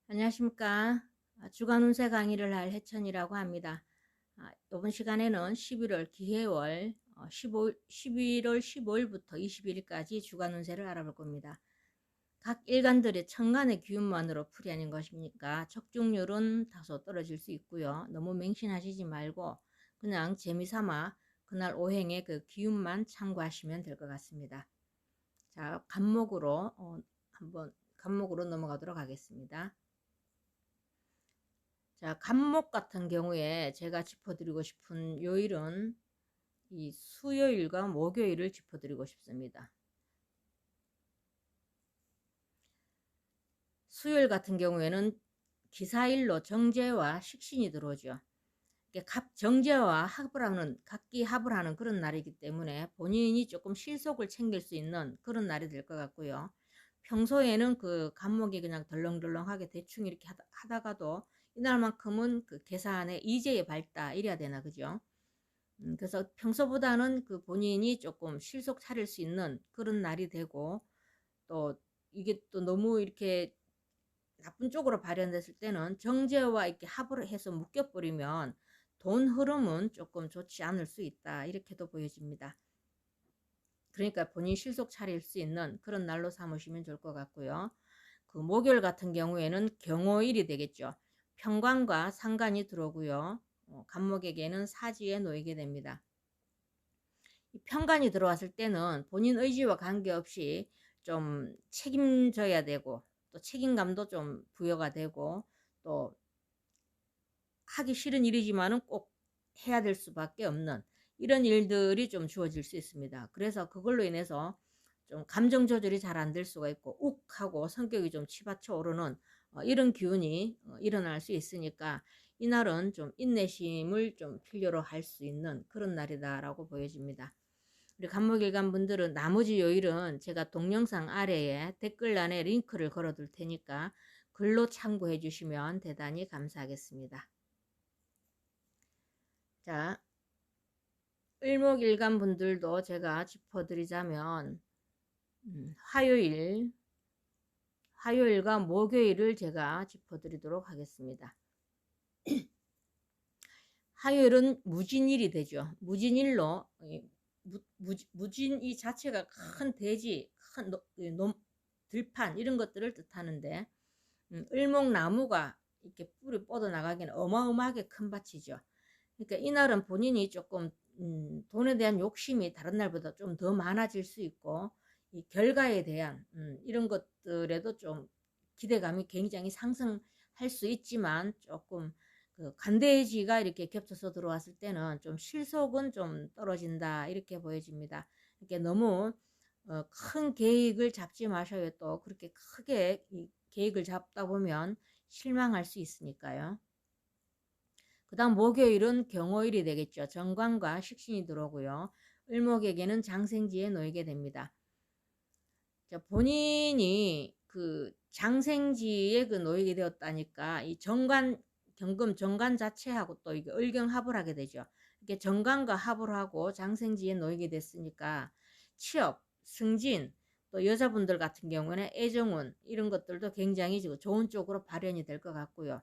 안녕하십니까. 주간 운세 강의를 할 해천이라고 합니다. 이번 시간에는 11월 기해월 11월 15일부터 21일까지 주간 운세를 알아볼 겁니다. 각 일간들의 천간의 기운만으로 풀이하는 것이니까 적중률은 다소 떨어질 수 있고요. 너무 맹신하시지 말고 그냥 재미삼아 그날 오행의 그 기운만 참고하시면 될 것 같습니다. 자, 간목으로 넘어가도록 하겠습니다. 자, 간목 같은 경우에 제가 짚어드리고 싶은 요일은 이 수요일과 목요일을 짚어드리고 싶습니다. 수요일 같은 경우에는 기사일로 정제와 식신이 들어오죠. 정제와 각기 합을 하는 그런 날이기 때문에 본인이 조금 실속을 챙길 수 있는 그런 날이 될 것 같고요. 평소에는 그 간목이 그냥 덜렁덜렁하게 대충 이렇게 하다가도 이날만큼은 그 계산에 이제에 밝다 이래야 되나 그죠? 그래서 평소보다는 그 본인이 조금 실속 차릴 수 있는 그런 날이 되고, 또 이게 또 너무 이렇게 나쁜 쪽으로 발현됐을 때는 정제와 이렇게 합을 해서 묶여버리면 돈 흐름은 조금 좋지 않을 수 있다 이렇게도 보여집니다. 그러니까 본인 실속 차릴 수 있는 그런 날로 삼으시면 좋을 것 같고요. 그 목요일 같은 경우에는 경호일이 되겠죠. 편관과 상관이 들어오고요. 간목에게는 사지에 놓이게 됩니다. 편관이 들어왔을 때는 본인 의지와 관계없이 좀 책임져야 되고, 또 책임감도 좀 부여가 되고, 또 하기 싫은 일이지만은 꼭 해야 될 수밖에 없는 이런 일들이 좀 주어질 수 있습니다. 그래서 그걸로 인해서 좀 감정 조절이 잘 안 될 수가 있고 욱하고 성격이 좀 치받쳐 오르는 이런 기운이 일어날 수 있으니까 이날은 좀 인내심을 좀 필요로 할 수 있는 그런 날이다라고 보여집니다. 우리 간목일간 분들은 나머지 요일은 제가 동영상 아래에 댓글란에 링크를 걸어 둘 테니까 글로 참고해 주시면 대단히 감사하겠습니다. 자, 을목일간 분들도 제가 짚어드리자면 화요일과 목요일을 제가 짚어드리도록 하겠습니다. 화요일은 무진일이 되죠. 무진일로 무진이 자체가 큰 대지, 큰 들판 이런 것들을 뜻하는데 을목나무가 이렇게 뿌리 뻗어 나가기는 어마어마하게 큰 밭이죠. 그러니까 이날은 본인이 조금 돈에 대한 욕심이 다른 날보다 좀 더 많아질 수 있고, 이 결과에 대한 이런 것들에도 좀 기대감이 굉장히 상승할 수 있지만 조금 그 관대지가 이렇게 겹쳐서 들어왔을 때는 좀 실속은 좀 떨어진다 이렇게 보여집니다. 이렇게 너무 큰 계획을 잡지 마셔요. 또 그렇게 크게 이 계획을 잡다 보면 실망할 수 있으니까요. 그 다음 목요일은 경호일이 되겠죠. 정관과 식신이 들어오고요. 을목에게는 장생지에 놓이게 됩니다. 자, 본인이 그 장생지에 그 놓이게 되었다니까 이 정관 자체하고 또 이게 을경합을 하게 되죠. 이렇게 정관과 합을 하고 장생지에 놓이게 됐으니까 취업, 승진, 또 여자분들 같은 경우는 애정운 이런 것들도 굉장히 좋은 쪽으로 발현이 될 것 같고요.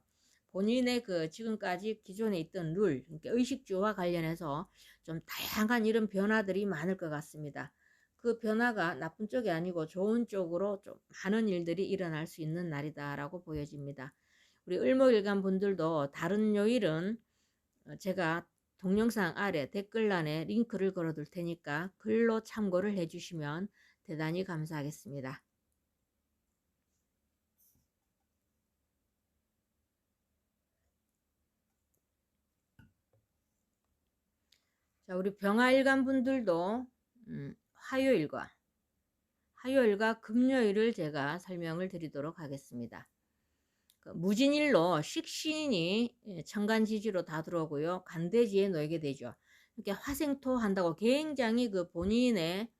본인의 그 지금까지 기존에 있던 룰, 그러니까 의식주와 관련해서 좀 다양한 이런 변화들이 많을 것 같습니다. 그 변화가 나쁜 쪽이 아니고 좋은 쪽으로 좀 많은 일들이 일어날 수 있는 날이다라고 보여집니다. 우리 을목일간 분들도 다른 요일은 제가 동영상 아래 댓글란에 링크를 걸어둘 테니까 글로 참고를 해주시면 대단히 감사하겠습니다. 자, 우리 병화일간 분들도 화요일과 금요일을 제가 설명을 드리도록 하겠습니다. 그 무진일로 식신이 천간지지로 다 들어오고요. 간대지에 놓이게 되죠. 이렇게 화생토 한다고 굉장히 그 본인의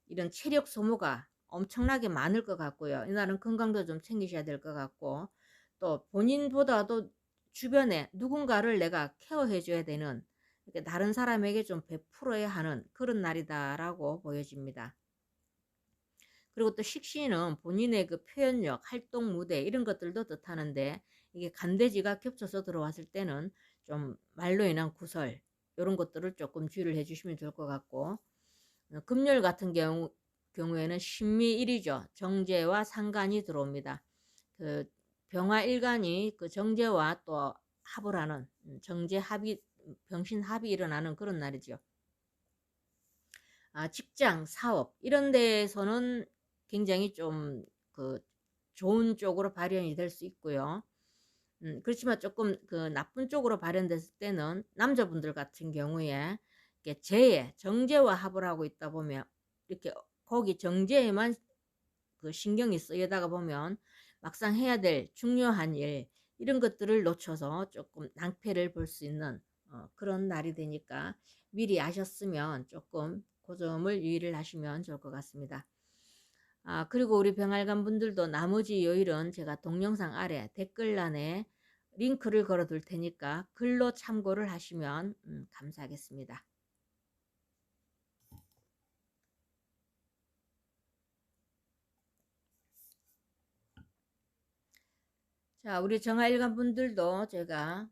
이런 체력 소모가 엄청나게 많을 것 같고요. 이날은 건강도 좀 챙기셔야 될 것 같고, 또 본인보다도 주변에 누군가를 내가 케어해 줘야 되는, 이렇게 다른 사람에게 좀 베풀어야 하는 그런 날이다라고 보여집니다. 그리고 또 식신은 본인의 그 표현력, 활동 무대 이런 것들도 뜻하는데 이게 간대지가 겹쳐서 들어왔을 때는 좀 말로 인한 구설 이런 것들을 조금 주의를 해주시면 좋을 것 같고 금요일 같은 경우에는 신미일이죠. 정제와 상간이 들어옵니다. 그 병화일간이 그 정제와 또 합을 하는 정제 합이 병신 합이 일어나는 그런 날이죠. 직장, 사업 이런 데에서는 굉장히 좀 그 좋은 쪽으로 발현이 될 수 있고요. 그렇지만 조금 그 나쁜 쪽으로 발현됐을 때는 남자분들 같은 경우에 이렇게 정제와 합을 하고 있다 보면 이렇게 거기 정제에만 그 신경이 쓰이다가 보면 막상 해야 될 중요한 일 이런 것들을 놓쳐서 조금 낭패를 볼 수 있는 그런 날이 되니까 미리 아셨으면 조금 그 점을 유의를 하시면 좋을 것 같습니다. 그리고 우리 병활관 분들도 나머지 요일은 제가 동영상 아래 댓글란에 링크를 걸어 둘 테니까 글로 참고를 하시면 감사하겠습니다. 자, 우리 정화일관 분들도 제가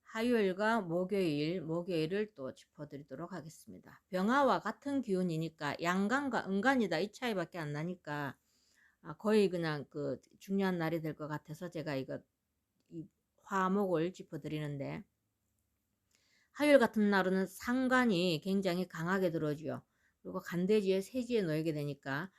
화요일과 목요일을 또 짚어드리도록 하겠습니다. 병화와 같은 기운이니까 양간과 음간이다 이 차이밖에 안 나니까 거의 그냥 그 중요한 날이 될 것 같아서 제가 이 화목을 짚어드리는데 화요일 같은 날은 상관이 굉장히 강하게 들어오죠. 그리고 간대지에 세지에 놓이게 되니까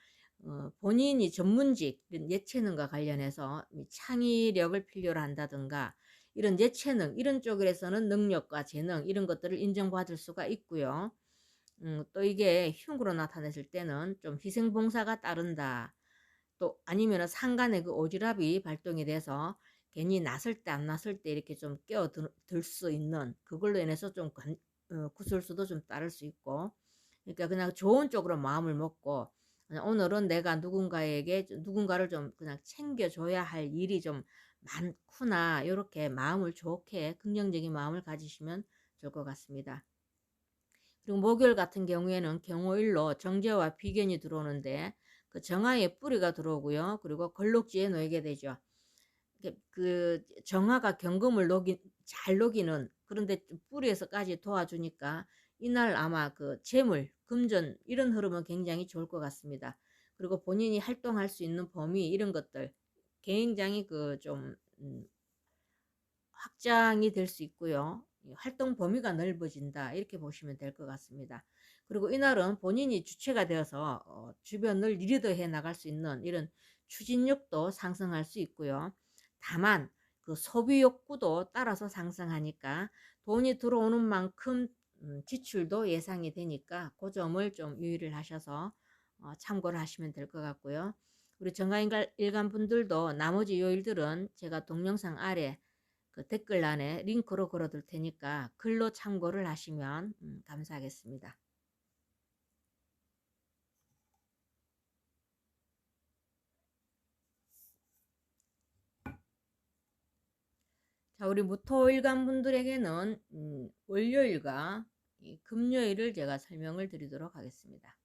본인이 전문직, 예체능과 관련해서 창의력을 필요로 한다든가 이런 예체능, 이런 쪽에서는 능력과 재능 이런 것들을 인정받을 수가 있고요. 또 이게 흉으로 나타냈을 때는 좀 희생봉사가 따른다. 또 아니면 상간의 그 오지랖이 발동이 돼서 괜히 나설 때 안 나설 때 이렇게 좀 끼어들 수 있는 그걸로 인해서 좀 구설수도 좀 따를 수 있고 그러니까 그냥 좋은 쪽으로 마음을 먹고 그냥 오늘은 내가 누군가를 좀 그냥 챙겨줘야 할 일이 좀 많구나 이렇게 마음을 좋게 긍정적인 마음을 가지시면 좋을 것 같습니다. 그리고 목요일 같은 경우에는 경호일로 정제와 비견이 들어오는데 그 정화의 뿌리가 들어오고요. 그리고 걸록지에 놓이게 되죠. 그 정화가 경금을 잘 녹이는 그런데 뿌리에서까지 도와주니까 이날 아마 그 재물, 금전 이런 흐름은 굉장히 좋을 것 같습니다. 그리고 본인이 활동할 수 있는 범위 이런 것들 굉장히 그좀 확장이 될 수 있고요. 활동 범위가 넓어진다 이렇게 보시면 될 것 같습니다. 그리고 이날은 본인이 주체가 되어서 주변을 리드해 나갈 수 있는 이런 추진력도 상승할 수 있고요. 다만 그 소비 욕구도 따라서 상승하니까 돈이 들어오는 만큼 지출도 예상이 되니까 그 점을 좀 유의를 하셔서 참고를 하시면 될 것 같고요. 우리 정가일간 분들도 나머지 요일들은 제가 동영상 아래 그 댓글란에 링크로 걸어둘 테니까 글로 참고를 하시면 감사하겠습니다. 자, 우리 무토일간 분들에게는 월요일과 금요일을 제가 설명을 드리도록 하겠습니다.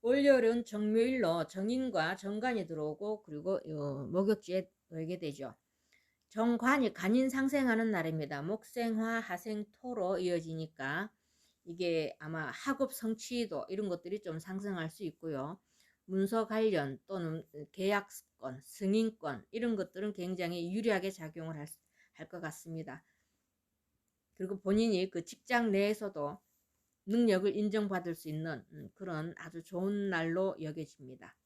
월요일은 정묘일로 정인과 정관이 들어오고 그리고 목욕지에 놓이게 되죠. 정관이 간인 상생하는 날입니다. 목생화, 하생, 토로 이어지니까 이게 아마 학업 성취도 이런 것들이 좀 상승할 수 있고요. 문서 관련 또는 계약권, 승인권 이런 것들은 굉장히 유리하게 작용을 할 것 같습니다. 그리고 본인이 그 직장 내에서도 능력을 인정받을 수 있는 그런 아주 좋은 날로 여겨집니다.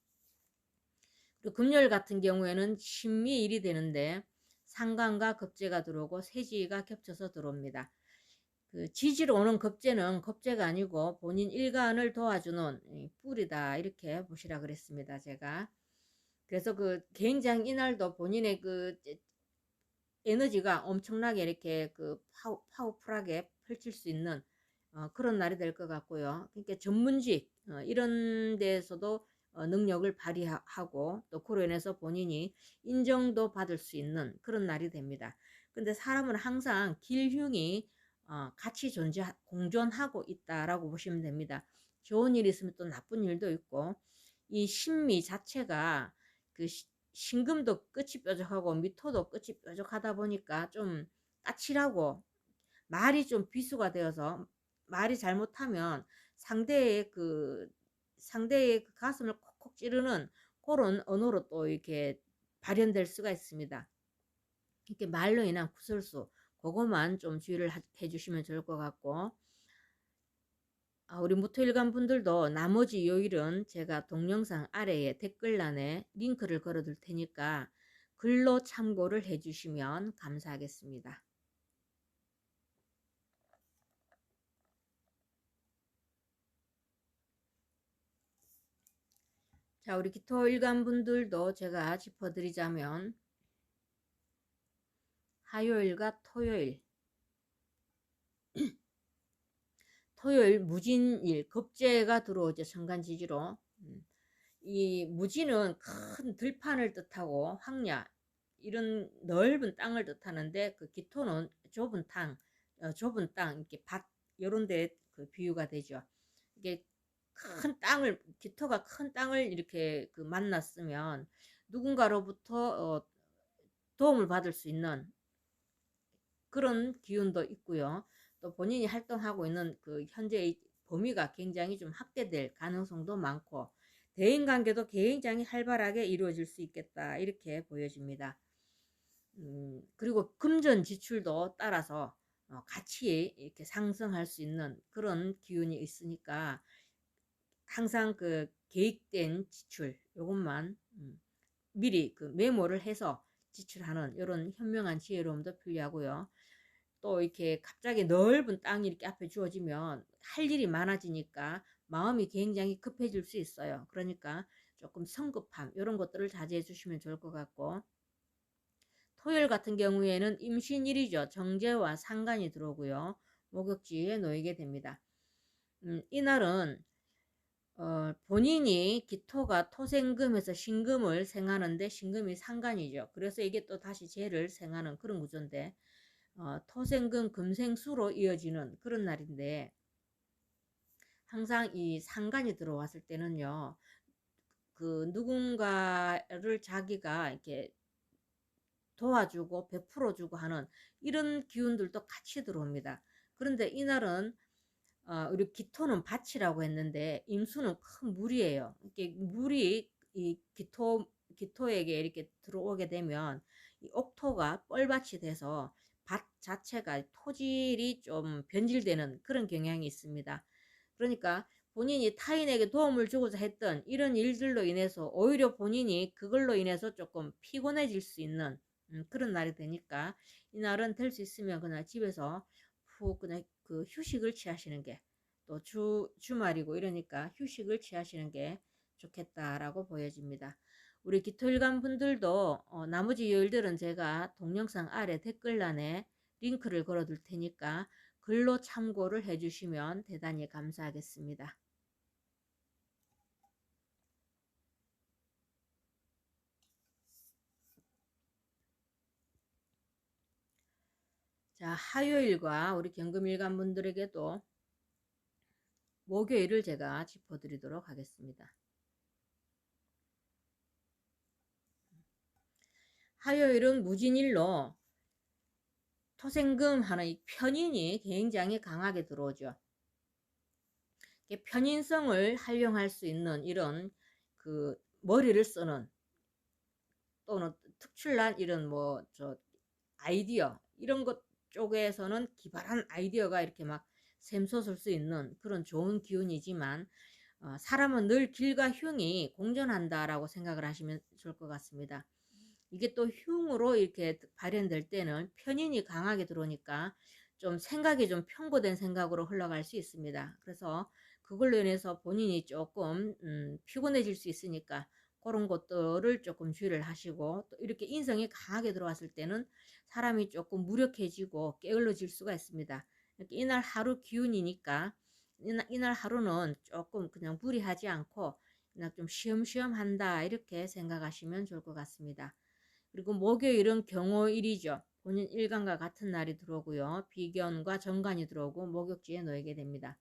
그리고 금요일 같은 경우에는 신미일이 되는데 상관과 겁재가 들어오고 세지가 겹쳐서 들어옵니다. 그 지지로 오는 겁재는 겁재가 아니고 본인 일간을 도와주는 뿔이다 이렇게 보시라 그랬습니다. 제가 그래서 그 굉장히 이날도 본인의 그 에너지가 엄청나게 이렇게 그 파워풀하게 펼칠 수 있는 그런 날이 될 것 같고요. 그러니까 전문직 이런 데에서도 능력을 발휘하고 또 그로 인해서 본인이 인정도 받을 수 있는 그런 날이 됩니다. 근데 사람은 항상 길흉이 같이 공존하고 있다라고 보시면 됩니다. 좋은 일이 있으면 또 나쁜 일도 있고, 이 신미 자체가 그 신금도 끝이 뾰족하고 미토도 끝이 뾰족하다 보니까 좀 까칠하고 말이 좀 비수가 되어서 말이 잘못하면 상대의 그 가슴을 콕콕 찌르는 그런 언어로 또 이렇게 발현될 수가 있습니다. 이렇게 말로 인한 구설수, 그것만 좀 주의를 해주시면 좋을 것 같고, 우리 무토일간 분들도 나머지 요일은 제가 동영상 아래에 댓글란에 링크를 걸어 둘 테니까 글로 참고를 해주시면 감사하겠습니다. 자, 우리 기토일간 분들도 제가 짚어드리자면, 화요일과 토요일 무진일, 겁재가 들어오죠. 천간지지로. 이 무진은 큰 들판을 뜻하고 황야, 이런 넓은 땅을 뜻하는데, 그 기토는 좁은 땅, 이렇게 밭, 요런 데 그 비유가 되죠. 이게 기토가 큰 땅을 이렇게 그 만났으면 누군가로부터 도움을 받을 수 있는 그런 기운도 있고요. 또 본인이 활동하고 있는 그 현재의 범위가 굉장히 좀 확대될 가능성도 많고, 대인관계도 굉장히 활발하게 이루어질 수 있겠다, 이렇게 보여집니다. 그리고 금전 지출도 따라서 같이 이렇게 상승할 수 있는 그런 기운이 있으니까 항상 그 계획된 지출 요것만 미리 그 메모를 해서 지출하는 이런 현명한 지혜로움도 필요하고요. 또 이렇게 갑자기 넓은 땅이 이렇게 앞에 주어지면 할 일이 많아지니까 마음이 굉장히 급해질 수 있어요. 그러니까 조금 성급함 이런 것들을 자제해 주시면 좋을 것 같고, 토요일 같은 경우에는 임신일이죠. 정제와 상간이 들어오고요. 목욕지에 놓이게 됩니다. 이날은 본인이 기토가 토생금에서 신금을 생하는데 신금이 상간이죠. 그래서 이게 또 다시 재를 생하는 그런 구조인데, 토생금 금생수로 이어지는 그런 날인데, 항상 이 상간이 들어왔을 때는요, 그 누군가를 자기가 이렇게 도와주고 베풀어주고 하는 이런 기운들도 같이 들어옵니다. 그런데 이날은 우리 기토는 밭이라고 했는데 임수는 큰 물이에요. 이렇게 물이 이 기토에게 이렇게 들어오게 되면 이 옥토가 뻘밭이 돼서 밭 자체가 토질이 좀 변질되는 그런 경향이 있습니다. 그러니까 본인이 타인에게 도움을 주고자 했던 이런 일들로 인해서 오히려 본인이 그걸로 인해서 조금 피곤해질 수 있는 그런 날이 되니까, 이날은 될 수 있으면 그냥 집에서 푹 그냥 그 휴식을 취하시는 게, 또 주말이고 이러니까 휴식을 취하시는 게 좋겠다라고 보여집니다. 우리 기토일간 분들도 나머지 요일들은 제가 동영상 아래 댓글란에 링크를 걸어 둘 테니까 글로 참고를 해주시면 대단히 감사하겠습니다. 자, 화요일과 우리 경금일간 분들에게도 목요일을 제가 짚어드리도록 하겠습니다. 화요일은 무진일로 토생금 하는 이 편인이 굉장히 강하게 들어오죠. 편인성을 활용할 수 있는 이런 그 머리를 쓰는, 또는 특출난 이런 아이디어 이런 것 쪽에서는 기발한 아이디어가 이렇게 막 샘솟을 수 있는 그런 좋은 기운이지만, 사람은 늘 길과 흉이 공존한다라고 생각을 하시면 좋을 것 같습니다. 이게 또 흉으로 이렇게 발현될 때는 편인이 강하게 들어오니까 좀 생각이 좀 편고된 생각으로 흘러갈 수 있습니다. 그래서 그걸로 인해서 본인이 조금 피곤해질 수 있으니까 그런 것들을 조금 주의를 하시고, 또 이렇게 인성이 강하게 들어왔을 때는 사람이 조금 무력해지고 게을러질 수가 있습니다. 이렇게 이날 하루 기운이니까 이날 하루는 조금 그냥 무리하지 않고 그냥 좀 쉬엄쉬엄 한다, 이렇게 생각하시면 좋을 것 같습니다. 그리고 목요일은 경호일이죠. 본인 일간과 같은 날이 들어오고요. 비견과 정관이 들어오고 목욕지에 놓이게 됩니다.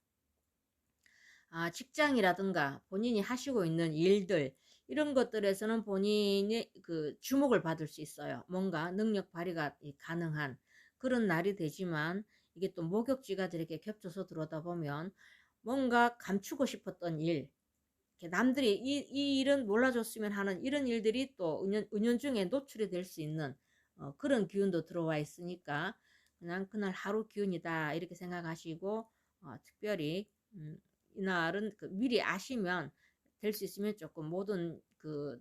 직장이라든가 본인이 하시고 있는 일들 이런 것들에서는 본인의 그 주목을 받을 수 있어요. 뭔가 능력 발휘가 가능한 그런 날이 되지만 이게 또 목욕지가 이렇게 겹쳐서 들어오다 보면 뭔가 감추고 싶었던 일, 남들이 이 일은 몰라줬으면 하는 이런 일들이 또 은연중에 노출이 될 수 있는 그런 기운도 들어와 있으니까 그냥 그날 하루 기운이다 이렇게 생각하시고 특별히 이날은 미리 아시면 될 수 있으면 조금 모든 그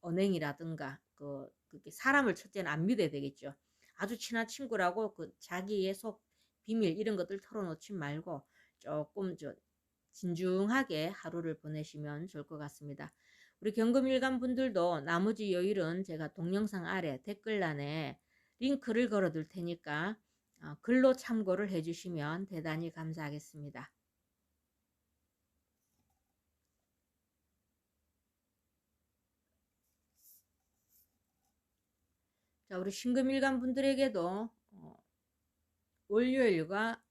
언행이라든가 그렇게 사람을 첫째는 안 믿어야 되겠죠. 아주 친한 친구라고 그 자기의 속 비밀 이런 것들 털어놓지 말고 조금 진중하게 하루를 보내시면 좋을 것 같습니다. 우리 경금일간 분들도 나머지 요일은 제가 동영상 아래 댓글란에 링크를 걸어 둘 테니까 글로 참고를 해주시면 대단히 감사하겠습니다. 자, 우리 신금일간 분들에게도 월요일과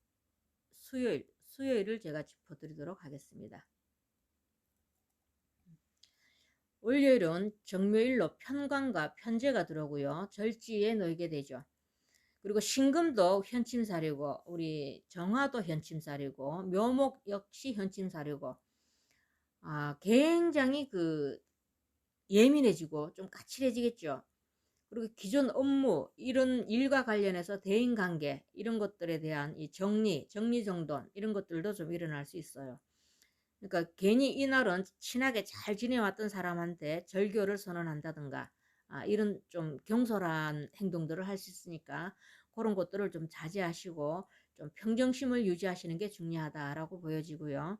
수요일을 제가 짚어드리도록 하겠습니다. 월요일은 정묘일로 편관과 편제가 들어오고요. 절지에 놓이게 되죠. 그리고 신금도 현침살이고 우리 정화도 현침살이고 묘목 역시 현침살이고 굉장히 예민해지고 좀 까칠해지겠죠. 그리고 기존 업무 이런 일과 관련해서 대인관계 이런 것들에 대한 이 정리정돈 이런 것들도 좀 일어날 수 있어요. 그러니까 괜히 이날은 친하게 잘 지내왔던 사람한테 절교를 선언한다든가 이런 좀 경솔한 행동들을 할 수 있으니까 그런 것들을 좀 자제하시고 좀 평정심을 유지하시는 게 중요하다라고 보여지고요.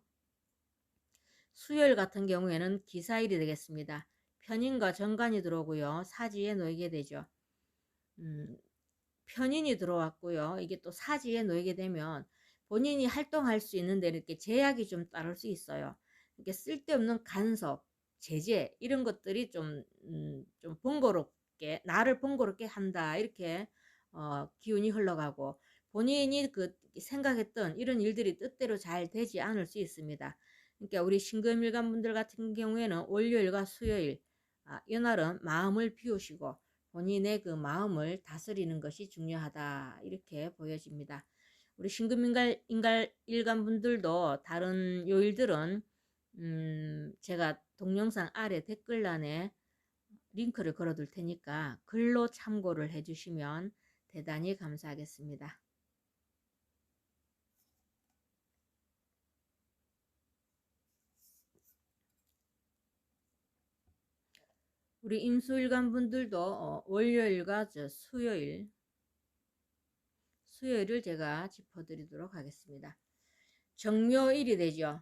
수요일 같은 경우에는 기사일이 되겠습니다. 편인과 정관이 들어오고요. 사지에 놓이게 되죠. 편인이 들어왔고요. 이게 또 사지에 놓이게 되면 본인이 활동할 수 있는데 이렇게 제약이 좀 따를 수 있어요. 이렇게 쓸데없는 간섭, 제재 이런 것들이 좀 번거롭게 나를 번거롭게 한다 이렇게 기운이 흘러가고 본인이 생각했던 이런 일들이 뜻대로 잘 되지 않을 수 있습니다. 그러니까 우리 신금일간 분들 같은 경우에는 월요일과 수요일 이날은 마음을 비우시고 본인의 그 마음을 다스리는 것이 중요하다 이렇게 보여집니다. 우리 신금일간 분들도 다른 요일들은 제가 동영상 아래 댓글란에 링크를 걸어 둘 테니까 글로 참고를 해주시면 대단히 감사하겠습니다. 우리 임수일간 분들도 월요일과 수요일을 제가 짚어드리도록 하겠습니다. 정묘일이 되죠.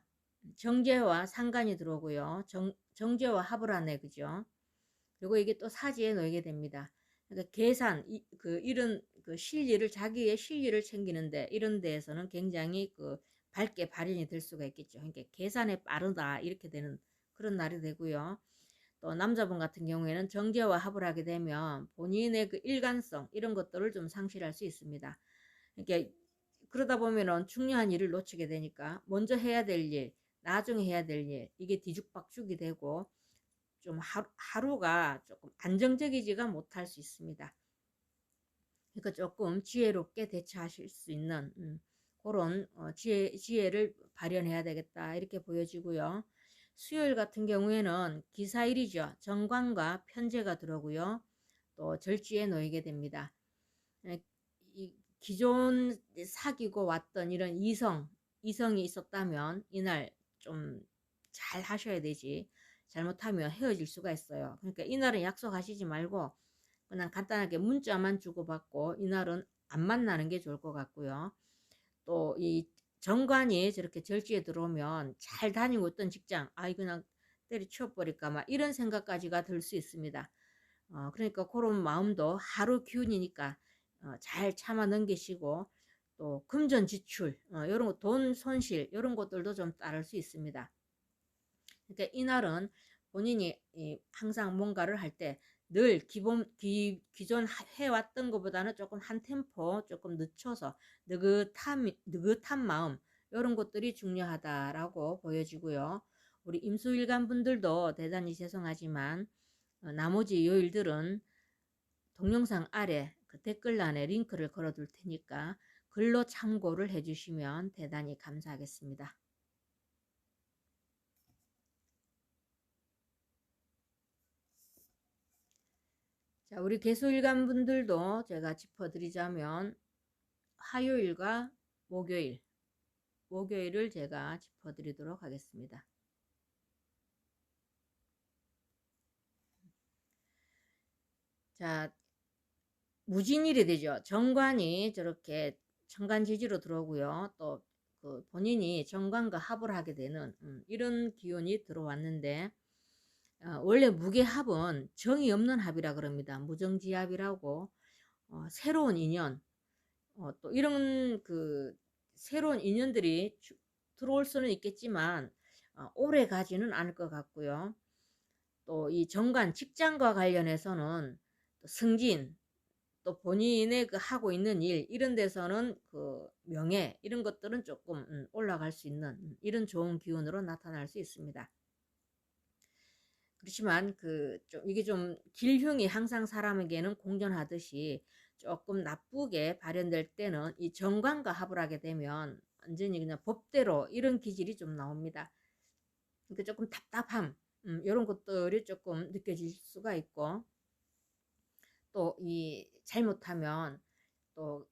정제와 상간이 들어오고요. 정제와 합을 하네, 그죠? 그리고 이게 또 사지에 놓이게 됩니다. 그러니까 계산, 이런 자기의 실리를 챙기는데 이런 데에서는 굉장히 밝게 발현이 될 수가 있겠죠. 그러니까 계산에 빠르다 이렇게 되는 그런 날이 되고요. 또 남자분 같은 경우에는 정제와 합을 하게 되면 본인의 일관성 이런 것들을 좀 상실할 수 있습니다. 그러니까 그러다 보면은 중요한 일을 놓치게 되니까 먼저 해야 될 일, 나중에 해야 될 일, 이게 뒤죽박죽이 되고 좀 하루가 조금 안정적이지가 못할 수 있습니다. 그러니까 조금 지혜롭게 대처하실 수 있는 그런 지혜를 발현해야 되겠다 이렇게 보여지고요. 수요일 같은 경우에는 기사일이죠. 정관과 편제가 들어오고요. 또 절지에 놓이게 됩니다. 기존 사귀고 왔던 이런 이성이 있었다면 이날 좀 잘 하셔야 되지. 잘못하면 헤어질 수가 있어요. 그러니까 이날은 약속하시지 말고 그냥 간단하게 문자만 주고받고 이날은 안 만나는 게 좋을 것 같고요. 또 이 정관이 저렇게 절지에 들어오면 잘 다니고 있던 직장, 그냥 때려치워버릴까 막 이런 생각까지가 들 수 있습니다. 그러니까 그런 마음도 하루 기운이니까 잘 참아 넘기시고 또 금전 지출, 이런 돈 손실 이런 것들도 좀 따를 수 있습니다. 그러니까 이날은 본인이 항상 뭔가를 할 때 늘 기존 해왔던 것보다는 조금 한 템포 조금 늦춰서 느긋한 마음 이런 것들이 중요하다라고 보여지고요. 우리 임수일간 분들도 대단히 죄송하지만 나머지 요일들은 동영상 아래 그 댓글란에 링크를 걸어 둘 테니까 글로 참고를 해주시면 대단히 감사하겠습니다. 자, 우리 개수일간 분들도 제가 짚어드리자면 화요일과 목요일을 제가 짚어드리도록 하겠습니다. 자, 무진일이 되죠. 정관이 저렇게 천간지지로 들어오고요. 또 그 본인이 정관과 합을 하게 되는 이런 기운이 들어왔는데 원래 무게합은 정이 없는 합이라 그럽니다. 무정지합이라고 새로운 인연 또 이런 그 새로운 인연들이 들어올 수는 있겠지만 오래 가지는 않을 것 같고요. 또 이 정관 직장과 관련해서는 또 승진 또 본인의 그 하고 있는 일 이런 데서는 그 명예 이런 것들은 조금 올라갈 수 있는 이런 좋은 기운으로 나타날 수 있습니다. 그렇지만 이게 좀 길흉이 항상 사람에게는 공존하듯이 조금 나쁘게 발현될 때는 이 정관과 합을 하게 되면 완전히 그냥 법대로 이런 기질이 좀 나옵니다. 그러니까 조금 답답함 이런 것들이 조금 느껴질 수가 있고 또 이 잘못하면 또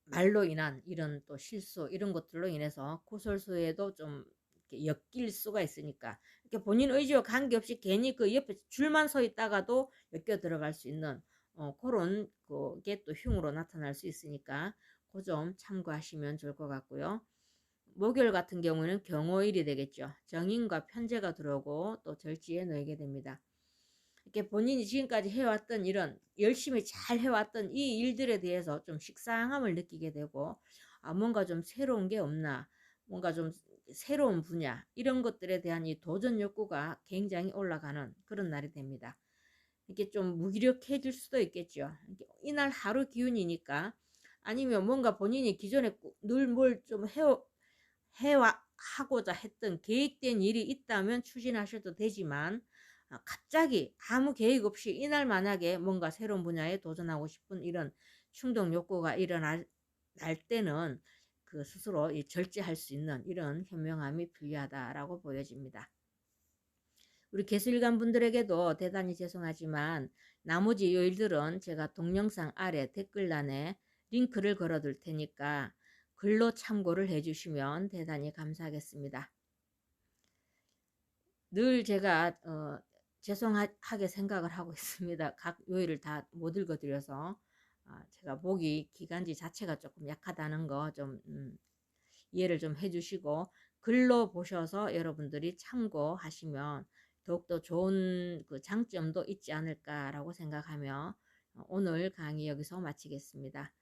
말로 인한 이런 또 실수 이런 것들로 인해서 구설수에도 좀 이렇게 엮일 수가 있으니까 이렇게 본인 의지와 관계없이 괜히 그 옆에 줄만 서 있다가도 엮여 들어갈 수 있는 그런 그게 또 흉으로 나타날 수 있으니까 그 점 참고하시면 좋을 것 같고요. 목요일 같은 경우는 경호일이 되겠죠. 정인과 편제가 들어오고 또 절지에 놓이게 됩니다. 이렇게 본인이 지금까지 해왔던 이런 열심히 잘 해왔던 이 일들에 대해서 좀 식상함을 느끼게 되고 뭔가 좀 새로운 게 없나 뭔가 좀 새로운 분야 이런 것들에 대한 이 도전 욕구가 굉장히 올라가는 그런 날이 됩니다. 이렇게 좀 무기력해질 수도 있겠죠. 이날 하루 기운이니까 아니면 뭔가 본인이 기존에 늘 뭘 좀 하고자 했던 계획된 일이 있다면 추진하셔도 되지만 갑자기 아무 계획 없이 이날 만약에 뭔가 새로운 분야에 도전하고 싶은 이런 충동 욕구가 일어날 때는 그 스스로 절제할 수 있는 이런 현명함이 필요하다라고 보여집니다. 우리 개수일간 분들에게도 대단히 죄송하지만 나머지 요일들은 제가 동영상 아래 댓글란에 링크를 걸어 둘 테니까 글로 참고를 해주시면 대단히 감사하겠습니다. 늘 제가 죄송하게 생각을 하고 있습니다. 각 요일을 다 못 읽어드려서 제가 목이 기관지 자체가 조금 약하다는 거 좀 이해를 좀 해주시고 글로 보셔서 여러분들이 참고하시면 더욱더 좋은 그 장점도 있지 않을까라고 생각하며 오늘 강의 여기서 마치겠습니다.